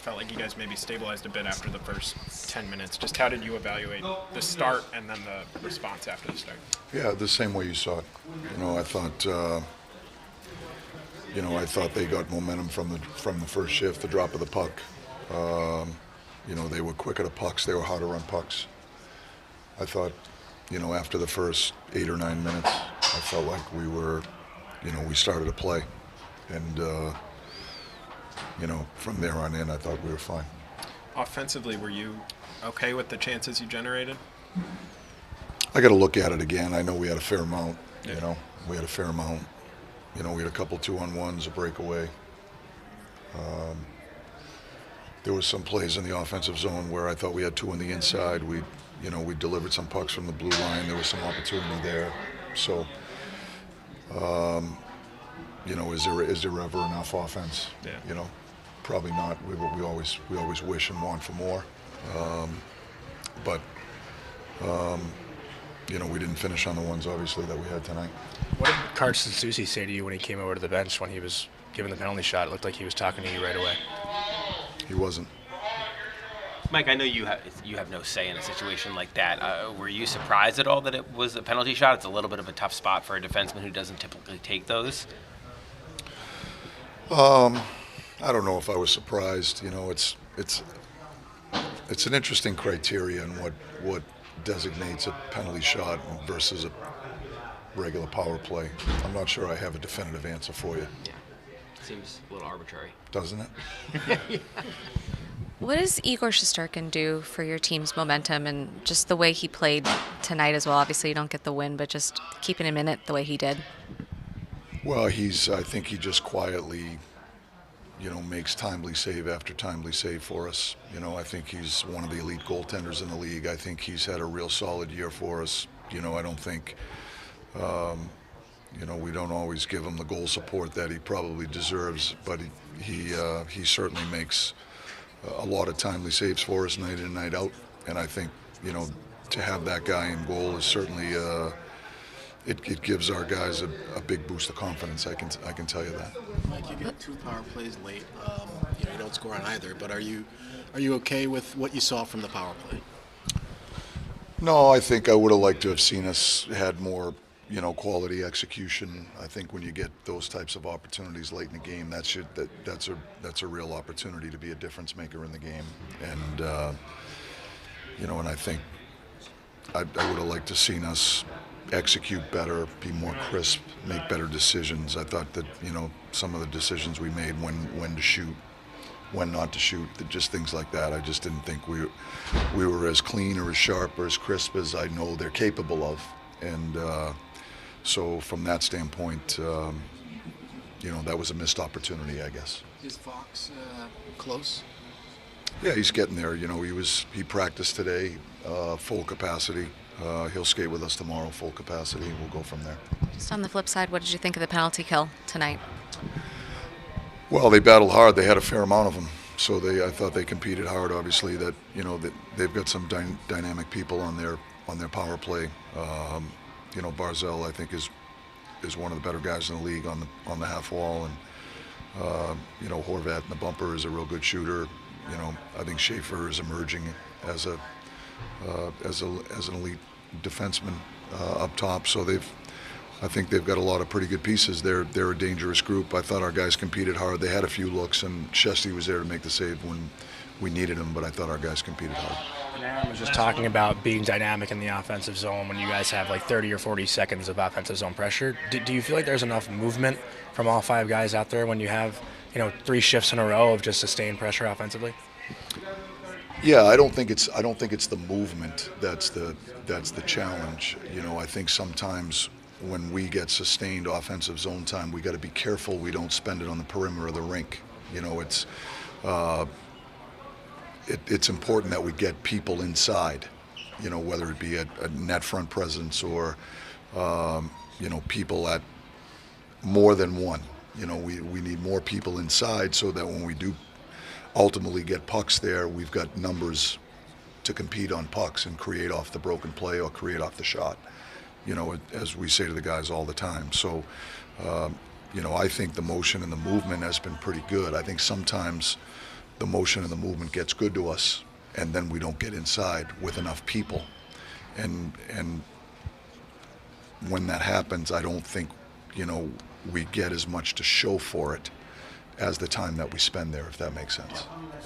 felt like you guys maybe stabilized a bit after the first 10 minutes. Just how did you evaluate the start and then the response after the start? Yeah, the same way you saw it. I thought, I thought they got momentum from the first shift, the drop of the puck. They were quick at the pucks. They were hard to run pucks. I thought, after the first 8 or 9 minutes, I felt like we were, we started to play. And, from there on in, I thought we were fine. Offensively, were you okay with the chances you generated? I got to look at it again. I know we had a fair amount, Yeah. We had a fair amount. We had a couple 2-on-1s, a breakaway. There was some plays in the offensive zone where I thought we had 2 on the inside. We delivered some pucks from the blue line. There was some opportunity there. So, is there ever enough offense? Yeah. Probably not. We always wish and want for more. But we didn't finish on the ones obviously that we had tonight. What did Carson Soucy say to you when he came over to the bench when he was given the penalty shot? It looked like he was talking to you right away. He wasn't. Mike, I know you have no say in a situation like that. Were you surprised at all that it was a penalty shot? It's a little bit of a tough spot for a defenseman who doesn't typically take those. I don't know if I was surprised. It's an interesting criteria in what designates a penalty shot versus a regular power play. I'm not sure I have a definitive answer for you. Yeah, seems a little arbitrary. Doesn't it? What does Igor Shesterkin do for your team's momentum and just the way he played tonight as well? Obviously, you don't get the win, but just keeping him in it the way he did. Well, I think he just quietly, makes timely save after timely save for us. I think he's one of the elite goaltenders in the league. I think he's had a real solid year for us. I don't think, we don't always give him the goal support that he probably deserves, but he certainly makes a lot of timely saves for us night in and night out. And I think, to have that guy in goal is certainly, it gives our guys a big boost of confidence. I can tell you that. Mike, you get 2 power plays late. You don't score on either, but are you okay with what you saw from the power play? No, I think I would have liked to have seen us had more, quality execution. I think when you get those types of opportunities late in the game, that's a real opportunity to be a difference maker in the game. And and I think I would have liked to seen us execute better, be more crisp, make better decisions. I thought that some of the decisions we made, when to shoot, when not to shoot, just things like that. I just didn't think we were as clean or as sharp or as crisp as I know they're capable of. And so from that standpoint, that was a missed opportunity, I guess. Is Fox close? Yeah, he's getting there. He practiced today, full capacity. He'll skate with us tomorrow, full capacity. We'll go from there. Just on the flip side, what did you think of the penalty kill tonight? Well, they battled hard. They had a fair amount of them. So I thought they competed hard. Obviously, that they've got some dynamic people on their power play. Barzell, I think, is one of the better guys in the league on the half wall, and Horvat in the bumper is a real good shooter. I think Schaefer is emerging as an elite defenseman up top. So I think they've got a lot of pretty good pieces. They're a dangerous group. I thought our guys competed hard. They had a few looks, and Shesty was there to make the save when we needed him, but I thought our guys competed hard. And Aaron was just talking about being dynamic in the offensive zone when you guys have like 30 or 40 seconds of offensive zone pressure. Do you feel like there's enough movement from all 5 guys out there when you have 3 shifts in a row of just sustained pressure offensively? Yeah, I don't think it's the movement that's the challenge. I think sometimes when we get sustained offensive zone time, we got to be careful we don't spend it on the perimeter of the rink. It's important that we get people inside, whether it be a net front presence or people at more than one. We need more people inside so that when we do ultimately get pucks there, we've got numbers to compete on pucks and create off the broken play or create off the shot, as we say to the guys all the time. So, I think the motion and the movement has been pretty good. I think sometimes the motion and the movement gets good to us, and then we don't get inside with enough people. And when that happens, I don't think, we get as much to show for it as the time that we spend there, if that makes sense.